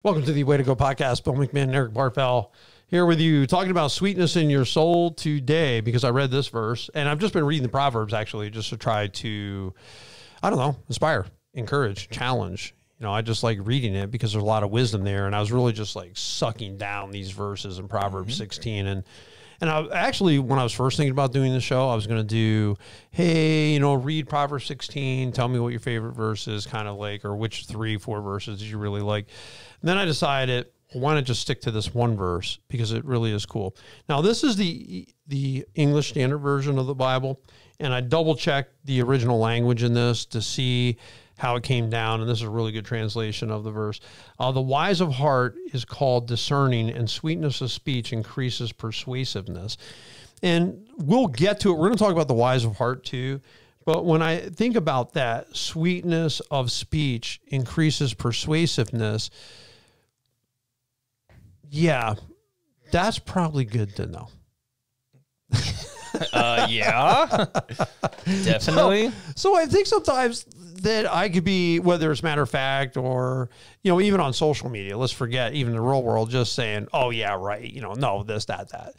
Welcome to the Way to Go podcast. Bill McMahon and Eric Barfell here with you, talking about sweetness in your soul today, because I read this verse, and I've just been reading the Proverbs, actually, just to try to, I don't know, inspire, encourage, challenge. You know, I just like reading it because there's a lot of wisdom there, and I was really just like sucking down these verses in Proverbs 16. And I actually, when I was first thinking about doing the show, I was going to do, hey, you know, read Proverbs 16, tell me what your favorite verse is, kind of like, or which 3-4 verses you really like. And then I decided, why not just stick to this one verse, because it really is cool. Now, this is the English Standard Version of the Bible, and I double-checked the original language in this to see how it came down, and this is a really good translation of the verse. The wise of heart is called discerning, and sweetness of speech increases persuasiveness. And we'll get to it. We're going to talk about the wise of heart too. But when I think about that, sweetness of speech increases persuasiveness. Yeah, that's probably good to know. Yeah, definitely. So I think sometimes that I could be, whether it's matter of fact or, you know, even on social media, let's forget even the real world, just saying, oh yeah, right. You know, no, this, that.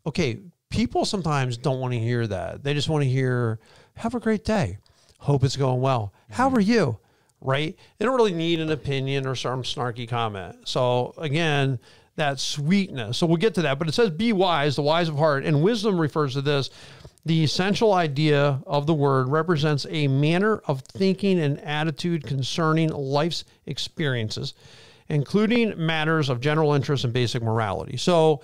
Okay. People sometimes don't want to hear that. They just want to hear, have a great day. Hope it's going well. How are you? Right? They don't really need an opinion or some snarky comment. So again, that sweetness. So we'll get to that, but it says, be wise, the wise of heart. And wisdom refers to this. The essential idea of the word represents a manner of thinking and attitude concerning life's experiences, including matters of general interest and basic morality. So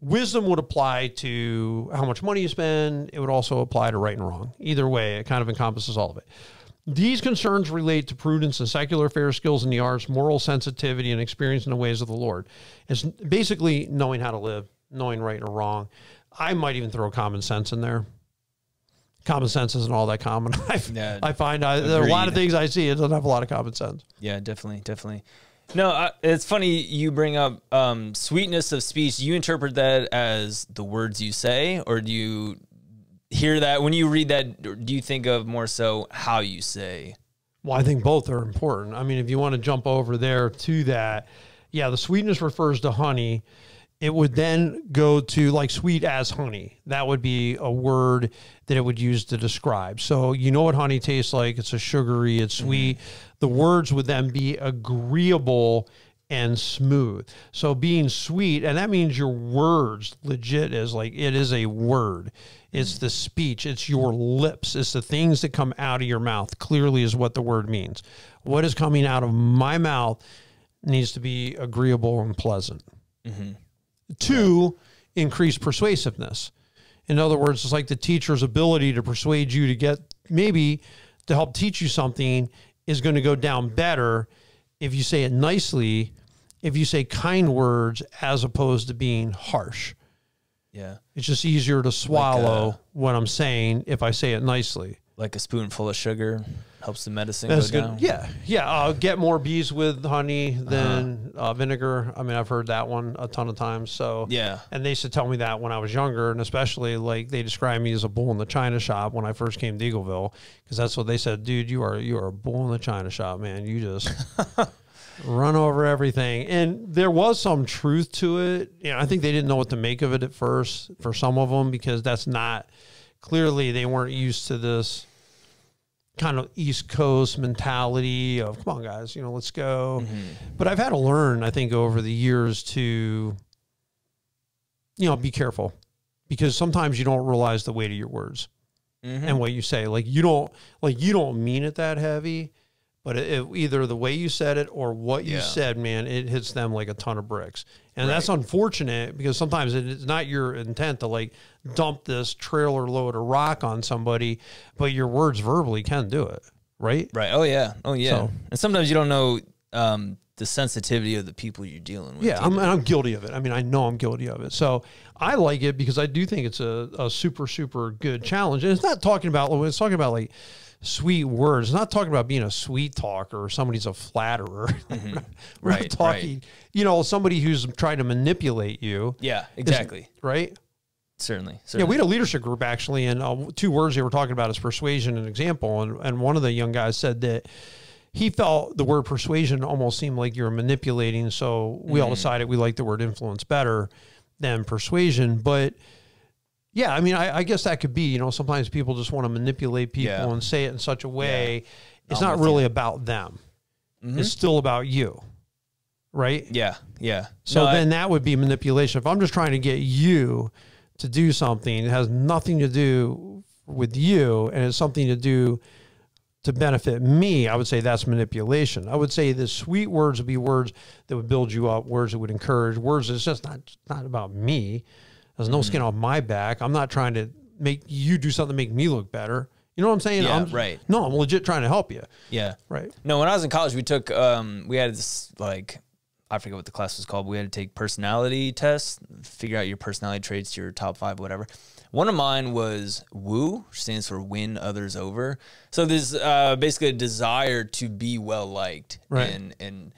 wisdom would apply to how much money you spend. It would also apply to right and wrong. Either way, it kind of encompasses all of it. These concerns relate to prudence and secular affairs, skills in the arts, moral sensitivity, and experience in the ways of the Lord. It's basically knowing how to live, knowing right or wrong. I might even throw common sense in there. Common sense isn't all that common. I find there are a lot of things I see. It doesn't have a lot of common sense. Yeah, definitely. No, it's funny you bring up sweetness of speech. Do you interpret that as the words you say, or do you hear that when you read that, do you think of more so how you say? Well, I think both are important. I mean, if you want to jump over there to that, yeah, the sweetness refers to honey. It would then go to like sweet as honey. That would be a word that it would use to describe. So you know what honey tastes like. It's a sugary, it's sweet. The words would then be agreeable and smooth. So being sweet, and that means your words legit is like, it is a word. It's the speech. It's your lips. It's the things that come out of your mouth clearly is what the word means. What is coming out of my mouth needs to be agreeable and pleasant. To increase persuasiveness. In other words, it's like the teacher's ability to persuade you to get, maybe to help teach you something is going to go down better if you say it nicely, if you say kind words as opposed to being harsh. Yeah. It's just easier to swallow what I'm saying if I say it nicely. Like a spoonful of sugar helps the medicine That's go good. down. Yeah. Get more bees with honey than vinegar. I mean, I've heard that one a ton of times. So yeah. And they used to tell me that when I was younger, and especially like they described me as a bull in the china shop when I first came to Eagleville, because that's what they said. Dude, you are a bull in the china shop, man. You just run over everything. And there was some truth to it. You know, I think they didn't know what to make of it at first for some of them, because that's not, clearly they weren't used to this kind of East Coast mentality of, come on guys, you know, let's go. But I've had to learn, I think, over the years to, you know, be careful, because sometimes you don't realize the weight of your words and what you say. Like you don't mean it that heavy, but either the way you said it or what you said, man, it hits them like a ton of bricks. And that's unfortunate, because sometimes it's not your intent to like dump this trailer load of rock on somebody, but your words verbally can do it. Right. Right. Oh yeah. So, and sometimes you don't know the sensitivity of the people you're dealing with. Yeah. I'm guilty of it. I mean, I know I'm guilty of it. So I like it because I do think it's a super, super good challenge. And it's not talking about, it's talking about like sweet words. It's not talking about being a sweet talker or somebody's a flatterer. We're not talking, you know, somebody who's trying to manipulate you. Yeah, exactly. Right? Certainly. Yeah, we had a leadership group actually, and 2 words they were talking about is persuasion and example. And one of the young guys said that he felt the word persuasion almost seemed like you were manipulating. So we all decided we like the word influence better than persuasion. But yeah, I mean, I guess that could be, you know, sometimes people just want to manipulate people and say it in such a way. It's not really about them. It's still about you. Right? Yeah. Yeah. So then that would be manipulation. If I'm just trying to get you to do something, it has nothing to do with you and it's something to do to benefit me, I would say that's manipulation. I would say the sweet words would be words that would build you up, words that would encourage, words that's just not about me. There's no skin off my back. I'm not trying to make you do something to make me look better. You know what I'm saying? Yeah, right. No, I'm legit trying to help you. Yeah. Right. No, when I was in college, we took, we had this, like, I forget what the class was called. We had to take personality tests, figure out your personality traits, your top 5, whatever. One of mine was WOO, which stands for win others over. So there's basically a desire to be well liked, right? And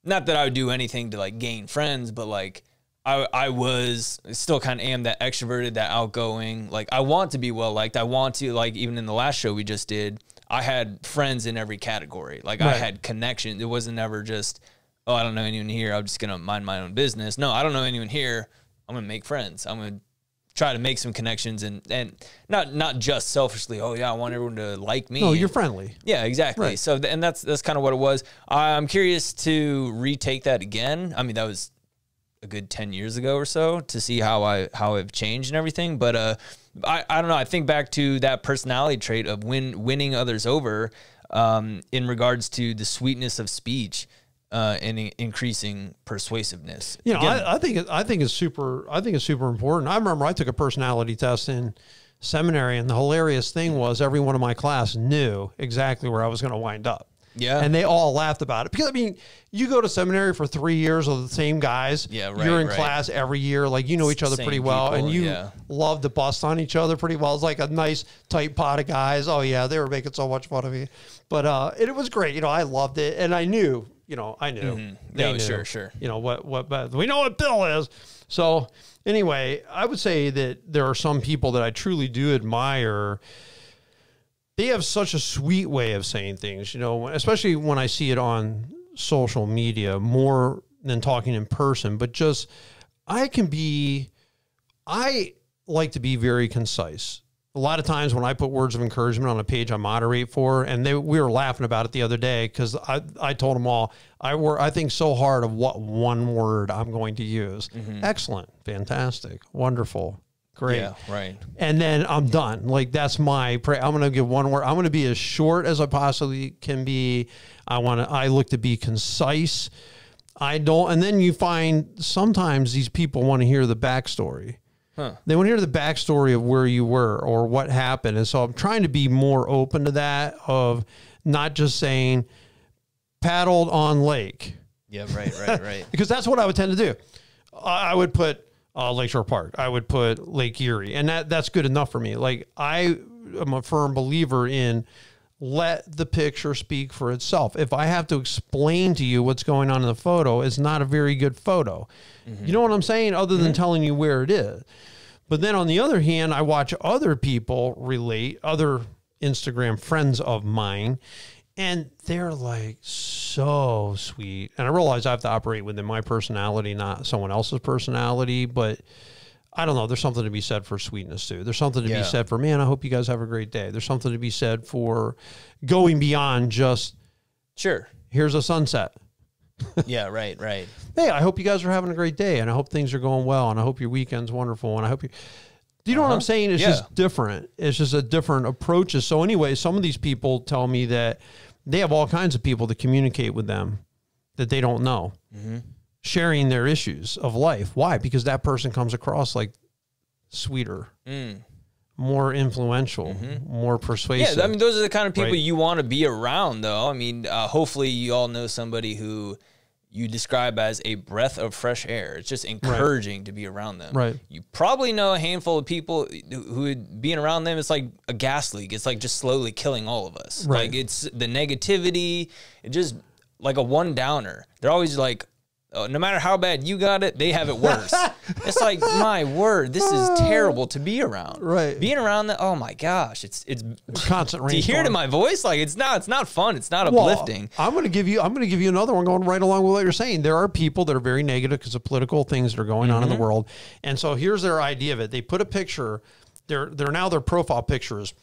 not that I would do anything to like gain friends, but like I was still kind of am that extroverted, that outgoing. Like I want to be well liked. I want to, like, even in the last show we just did, I had friends in every category. Like I had connections. It wasn't ever just, oh, I don't know anyone here, I'm just gonna mind my own business. No, I don't know anyone here, I'm gonna make friends. I'm gonna try to make some connections and not just selfishly, oh yeah, I want everyone to like me. No, you're friendly. Yeah, exactly. Right. So, and that's kind of what it was. I'm curious to retake that again. I mean, that was a good 10 years ago or so, to see how I've changed and everything. But I don't know. I think back to that personality trait of winning others over in regards to the sweetness of speech. And increasing persuasiveness. You know, I think it's super important. I remember I took a personality test in seminary, and the hilarious thing was everyone in my class knew exactly where I was going to wind up. Yeah, and they all laughed about it because I mean, you go to seminary for 3 years with the same guys. Yeah, right. You're in class every year, like you know each other pretty well, people, and you love to bust on each other pretty well. It's like a nice tight pot of guys. Oh yeah, they were making so much fun of me, but it was great. You know, I loved it, and I knew. You know, I knew. They knew. Sure. You know, what we know what Bill is. So anyway, I would say that there are some people that I truly do admire. They have such a sweet way of saying things, you know, especially when I see it on social media more than talking in person, but just, I like to be very concise. A lot of times when I put words of encouragement on a page I moderate for, and we were laughing about it the other day because I told them all, I think so hard of what one word I'm going to use. Excellent, fantastic, wonderful, great. Yeah, right. And then I'm done. Like that's I'm going to give one word. I'm going to be as short as I possibly can be. I look to be concise. And then you find sometimes these people want to hear the backstory. They want to hear the backstory of where you were or what happened. And so I'm trying to be more open to that, of not just saying paddled on lake. Yeah, right. Because that's what I would tend to do. I would put Lakeshore Park. I would put Lake Erie. And that's good enough for me. Like I am a firm believer in let the picture speak for itself. If I have to explain to you what's going on in the photo, it's not a very good photo. You know what I'm saying? Other than telling you where it is. But then on the other hand, I watch other people relate, other Instagram friends of mine, and they're like so sweet. And I realize I have to operate within my personality, not someone else's personality, but I don't know. There's something to be said for sweetness too. There's something to be said for, man, I hope you guys have a great day. There's something to be said for going beyond just, here's a sunset. Yeah, right. Hey, I hope you guys are having a great day, and I hope things are going well, and I hope your weekend's wonderful, and I hope you... Do you know what I'm saying? It's just different. It's just a different approach. So anyway, some of these people tell me that they have all kinds of people to communicate with them that they don't know, sharing their issues of life. Why? Because that person comes across like sweeter, more influential, more persuasive. Yeah, I mean, those are the kind of people you want to be around, though. I mean, hopefully you all know somebody who you describe as a breath of fresh air. It's just encouraging to be around them. Right. You probably know a handful of people who being around them, it's like a gas leak. It's like just slowly killing all of us. Right. Like it's the negativity, it just like a one downer. They're always like, no matter how bad you got it, they have it worse. It's like, my word, this is terrible to be around. Right. Being around that, oh my gosh, it's constant. Do you hear it in my voice? Like, it's not fun. It's not uplifting. I'm going to give you another one going right along with what you're saying. There are people that are very negative because of political things that are going on in the world. And so here's their idea of it. They put a picture, their profile picture is,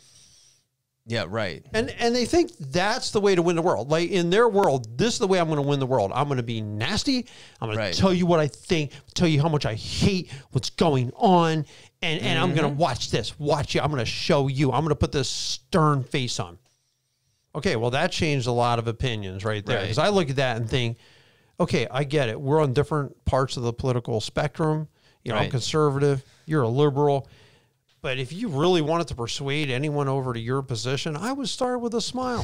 yeah, right. And they think that's the way to win the world. Like, in their world, this is the way I'm going to win the world. I'm going to be nasty. I'm going to tell you what I think, tell you how much I hate what's going on. And I'm going to watch you. I'm going to show you. I'm going to put this stern face on. Okay, well, that changed a lot of opinions right there. Because I look at that and think, okay, I get it. We're on different parts of the political spectrum. You know, I'm conservative. You're a liberal. But if you really wanted to persuade anyone over to your position, I would start with a smile.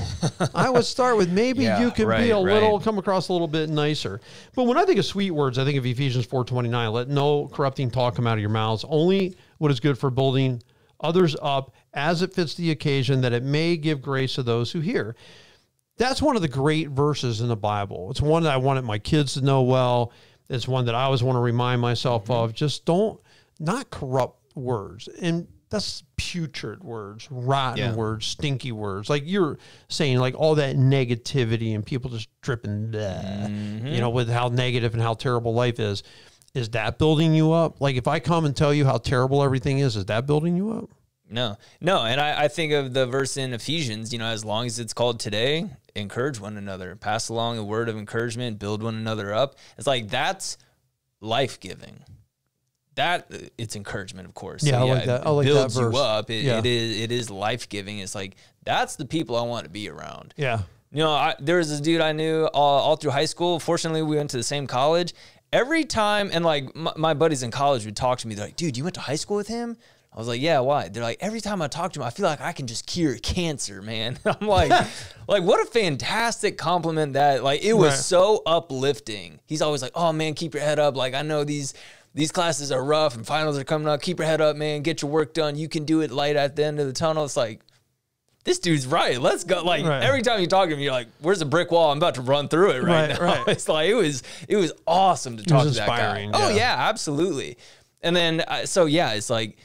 I would start with maybe you can be a little, come across a little bit nicer. But when I think of sweet words, I think of Ephesians 4:29. Let no corrupting talk come out of your mouths. Only what is good for building others up as it fits the occasion, that it may give grace to those who hear. That's one of the great verses in the Bible. It's one that I wanted my kids to know well. It's one that I always want to remind myself of. Just not corrupt words. And that's putrid words, rotten words, stinky words. Like you're saying, like all that negativity and people just dripping, you know, with how negative and how terrible life is. Is that building you up? Like if I come and tell you how terrible everything is that building you up? No. And I think of the verse in Ephesians, you know, as long as it's called today, encourage one another, pass along a word of encouragement, build one another up. It's like, that's life-giving. That it's encouragement, of course. Yeah, so, I like that. I like it builds that verse. You up. It is life-giving. It's like, that's the people I want to be around. Yeah. You know, there was this dude I knew all through high school. Fortunately, we went to the same college. Every time, and like my buddies in college would talk to me. They're like, dude, you went to high school with him? I was like, yeah, why? They're like, every time I talk to him, I feel like I can just cure cancer, man. I'm like, what a fantastic compliment that, like, it was so uplifting. He's always like, oh man, keep your head up. Like, I know these classes are rough and finals are coming up. Keep your head up, man. Get your work done. You can do it. Light at the end of the tunnel. It's like, this dude's right. Let's go. Like every time you talk to him, you're like, where's the brick wall? I'm about to run through it right now. It's like, it was awesome to talk to that guy. Yeah. Oh yeah, absolutely. And then, it's like,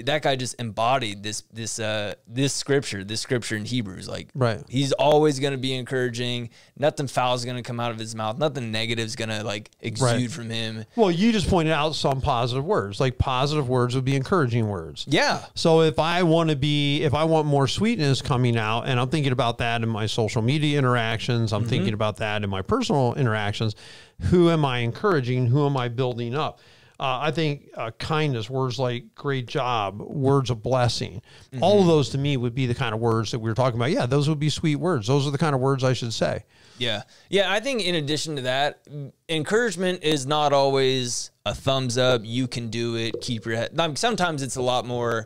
that guy just embodied this scripture in Hebrews. Like, he's always going to be encouraging. Nothing foul is going to come out of his mouth. Nothing negative is going to like exude from him. Well, you just pointed out some positive words. Like positive words would be encouraging words. Yeah. So if I want more sweetness coming out, and I'm thinking about that in my social media interactions, I'm thinking about that in my personal interactions, who am I encouraging? Who am I building up? I think kindness, words like great job, words of blessing, all of those to me would be the kind of words that we were talking about. Yeah, those would be sweet words. Those are the kind of words I should say. Yeah. Yeah, I think in addition to that, encouragement is not always a thumbs up, you can do it, keep your head. Sometimes it's a lot more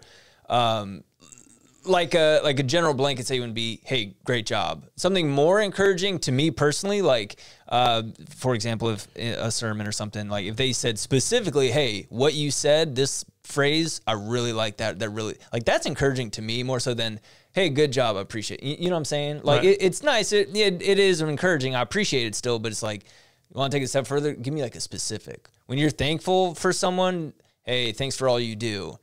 like a general blanket statement would be, hey, great job. Something more encouraging to me personally, like, for example, if a sermon or something, like if they said specifically, hey, what you said, this phrase, I really like that. That really, like, that's encouraging to me more so than, hey, good job, I appreciate it. You know what I'm saying? Like, it's nice. It is encouraging. I appreciate it still, but it's like, you want to take it a step further? Give me like a specific. When you're thankful for someone, hey, thanks for all you do.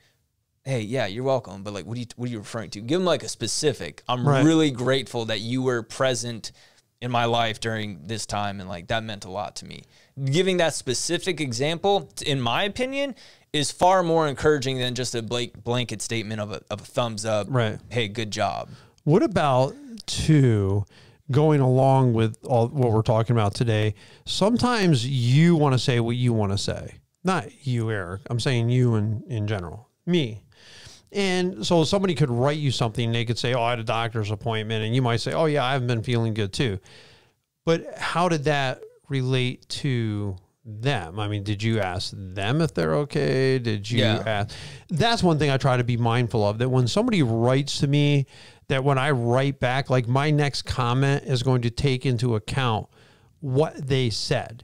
Hey, yeah, you're welcome. But like, what are you referring to? Give them like a specific. I'm really grateful that you were present in my life during this time. And like, that meant a lot to me. Giving that specific example, in my opinion, is far more encouraging than just a blanket statement of a thumbs up. Right. Hey, good job. What about going along with all what we're talking about today? Sometimes you want to say what you want to say. Not you, Eric. I'm saying you in general. Me. And so somebody could write you something. They could say, oh, I had a doctor's appointment. And you might say, oh, yeah, I've been feeling good too. But how did that relate to them? I mean, did you ask them if they're okay? Did you ask? That's one thing I try to be mindful of, that when somebody writes to me, that when I write back, like my next comment is going to take into account what they said.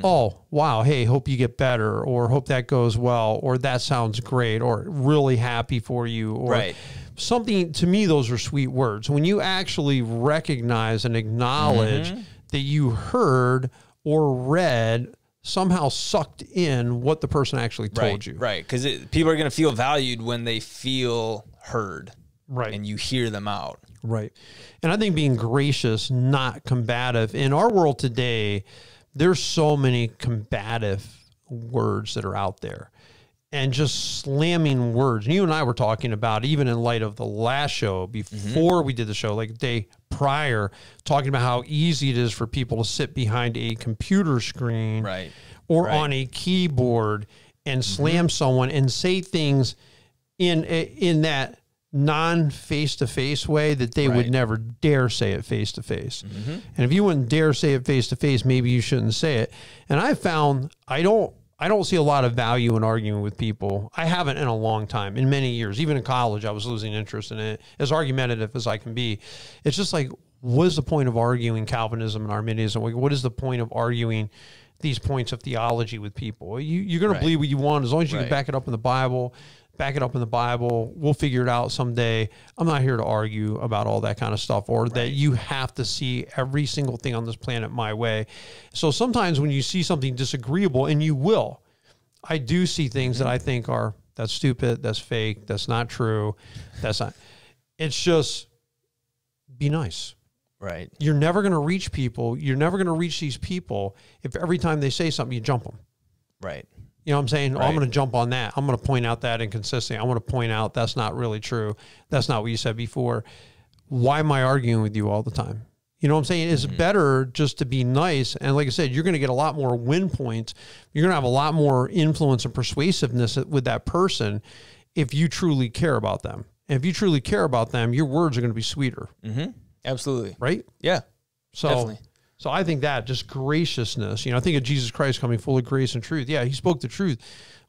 Oh, wow. Hey, hope you get better, or hope that goes well, or that sounds great, or really happy for you, or something. To me, those are sweet words. When you actually recognize and acknowledge that you heard or read somehow sucked in what the person actually told you. Right. Because people are going to feel valued when they feel heard. Right. And you hear them out. Right. And I think being gracious, not combative. In our world today, there's so many combative words that are out there and just slamming words. And you and I were talking about, even in light of the last show, before we did the show, like the day prior, talking about how easy it is for people to sit behind a computer screen or on a keyboard and slam someone and say things in that non-face-to-face way that they would never dare say it face-to-face. And if you wouldn't dare say it face-to-face, maybe you shouldn't say it. And I found I don't see a lot of value in arguing with people. I haven't in a long time, in many years. Even in college, I was losing interest in it, as argumentative as I can be. It's just like, what is the point of arguing Calvinism and Arminianism? What is the point of arguing these points of theology with people? You're going to believe what you want, as long as you can back it up in the Bible. Back it up in the Bible. We'll figure it out someday. I'm not here to argue about all that kind of stuff, or that you have to see every single thing on this planet my way. So sometimes when you see something disagreeable, and you will, I do see things that I think are, that's stupid, that's fake, that's not true, that's not. It's just, be nice. Right. You're never going to reach people. You're never going to reach these people if every time they say something, you jump them. Right. You know what I'm saying? Oh, I'm going to jump on that. I'm going to point out that inconsistency. I'm going to point out that's not really true. That's not what you said before. Why am I arguing with you all the time? You know what I'm saying? It's better just to be nice. And like I said, you're going to get a lot more win points. You're going to have a lot more influence and persuasiveness with that person if you truly care about them. And if you truly care about them, your words are going to be sweeter. Absolutely. Right? Yeah. So, definitely. So I think that just graciousness, you know, I think of Jesus Christ coming full of grace and truth. Yeah, he spoke the truth,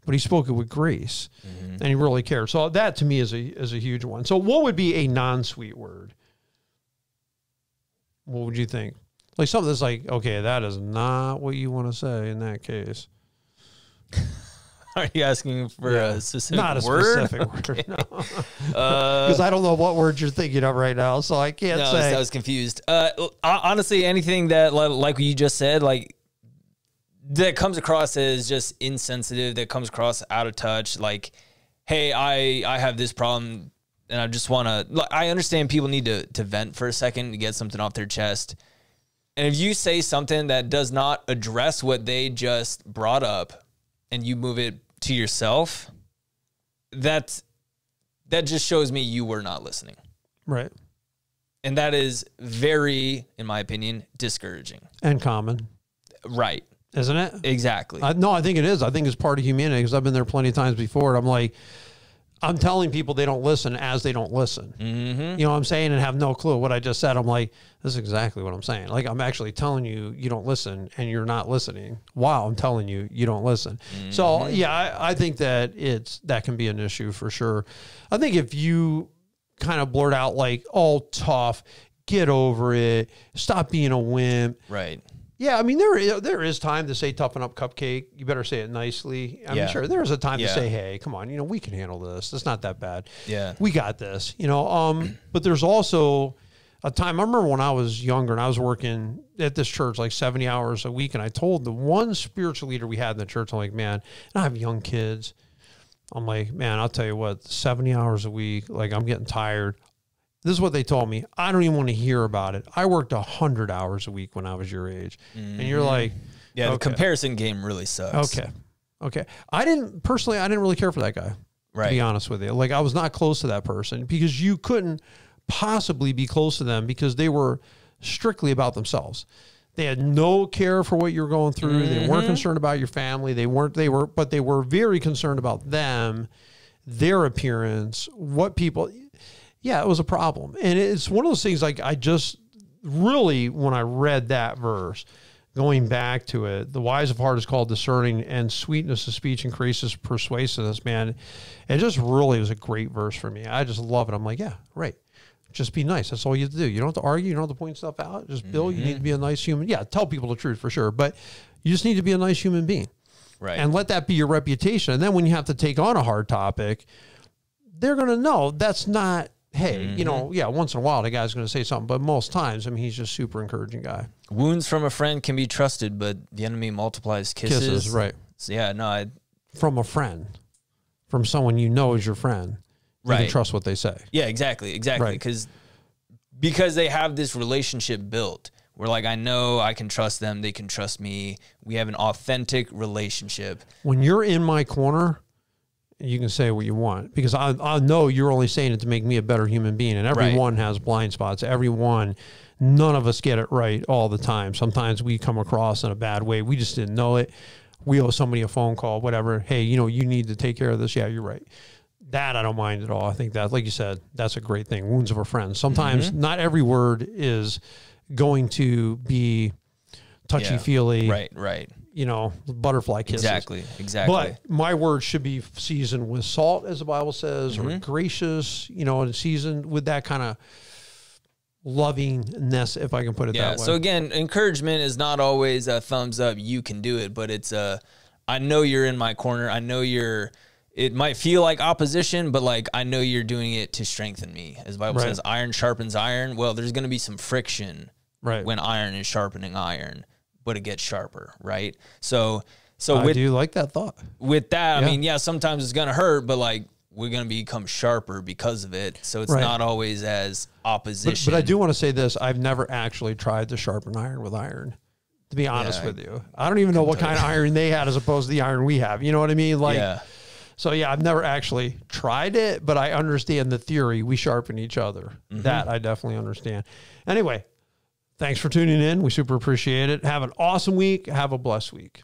but he spoke it with grace, and he really cared. So that to me is a huge one. So what would be a non-sweet word? What would you think? Like something that's like, okay, that is not what you want to say in that case. Are you asking for a specific word? Not a specific word, no. Because I don't know what word you're thinking of right now, so I can't say. I was confused. Honestly, anything that, like what you just said, like, that comes across as just insensitive, that comes across out of touch, like, hey, I have this problem, and I just want to, I understand people need to vent for a second to get something off their chest. And if you say something that does not address what they just brought up, and you move it to yourself, that just shows me you were not listening. Right. And that is very, in my opinion, discouraging. And common. Right. Isn't it? Exactly. No, I think it is. I think it's part of humanity, because I've been there plenty of times before. And I'm like, I'm telling people they don't listen as they don't listen. You know what I'm saying? And have no clue what I just said. I'm like, this is exactly what I'm saying. Like, I'm actually telling you, you don't listen, and you're not listening. Wow, I'm telling you, you don't listen. So yeah, I think that that can be an issue for sure. I think if you kind of blurt out like, oh, tough, get over it, stop being a wimp. Right. Yeah, I mean, there is time to say toughen up, cupcake. You better say it nicely. I mean, sure, there is a time to say, hey, come on, you know, we can handle this. It's not that bad. Yeah. We got this, you know. But there's also a time, I remember when I was younger and I was working at this church like 70 hours a week, and I told the one spiritual leader we had in the church, I'm like, man, and I have young kids. I'm like, man, I'll tell you what, 70 hours a week, like, I'm getting tired. This is what they told me. I don't even want to hear about it. I worked 100 hours a week when I was your age. And you're like, yeah, the comparison game really sucks. Okay. I didn't really care for that guy, to be honest with you. Like, I was not close to that person, because you couldn't possibly be close to them, because they were strictly about themselves. They had no care for what you were going through. They weren't concerned about your family. But they were very concerned about them, their appearance, what people. Yeah, it was a problem. And it's one of those things, like, I just really, when I read that verse, going back to it, the wise of heart is called discerning, and sweetness of speech increases persuasiveness, man. It just really was a great verse for me. I just love it. I'm like, yeah, right. Just be nice. That's all you have to do. You don't have to argue. You don't have to point stuff out. Just, Bill, you need to be a nice human. Yeah, tell people the truth for sure. But you just need to be a nice human being. Right. And let that be your reputation. And then when you have to take on a hard topic, they're going to know that's not hey, you know, yeah, once in a while the guy's going to say something, but most times, I mean, he's just super encouraging guy. Wounds from a friend can be trusted, but the enemy multiplies kisses. Right. So yeah, no, from a friend, from someone you know is your friend, you can trust what they say. Yeah, exactly. Right. Because they have this relationship built. Where like, I know I can trust them. They can trust me. We have an authentic relationship. When you're in my corner, you can say what you want, because I know you're only saying it to make me a better human being. And everyone has blind spots. None of us get it right all the time. Sometimes we come across in a bad way. We just didn't know it. We owe somebody a phone call, whatever. Hey, you know, you need to take care of this. Yeah, you're right. That I don't mind at all. I think that, like you said, that's a great thing. Wounds of a friend. Sometimes not every word is going to be touchy-feely. Right. You know, butterfly kisses. Exactly. But my words should be seasoned with salt, as the Bible says, or gracious, you know, and seasoned with that kind of lovingness, if I can put it that way. So again, encouragement is not always a thumbs up, you can do it, but it's I know you're in my corner. I know it might feel like opposition, but like, I know you're doing it to strengthen me. As the Bible says, iron sharpens iron. Well, there's going to be some friction when iron is sharpening iron, but it gets sharper, right? So I do like that thought. With that, I mean, yeah, sometimes it's going to hurt, but like, we're going to become sharper because of it. So it's not always as opposition. But I do want to say this. I've never actually tried to sharpen iron with iron, to be honest with you. I don't even know what kind of iron they had as opposed to the iron we have. You know what I mean? Like, so yeah, I've never actually tried it, but I understand the theory. We sharpen each other. That I definitely understand. Anyway, thanks for tuning in. We super appreciate it. Have an awesome week. Have a blessed week.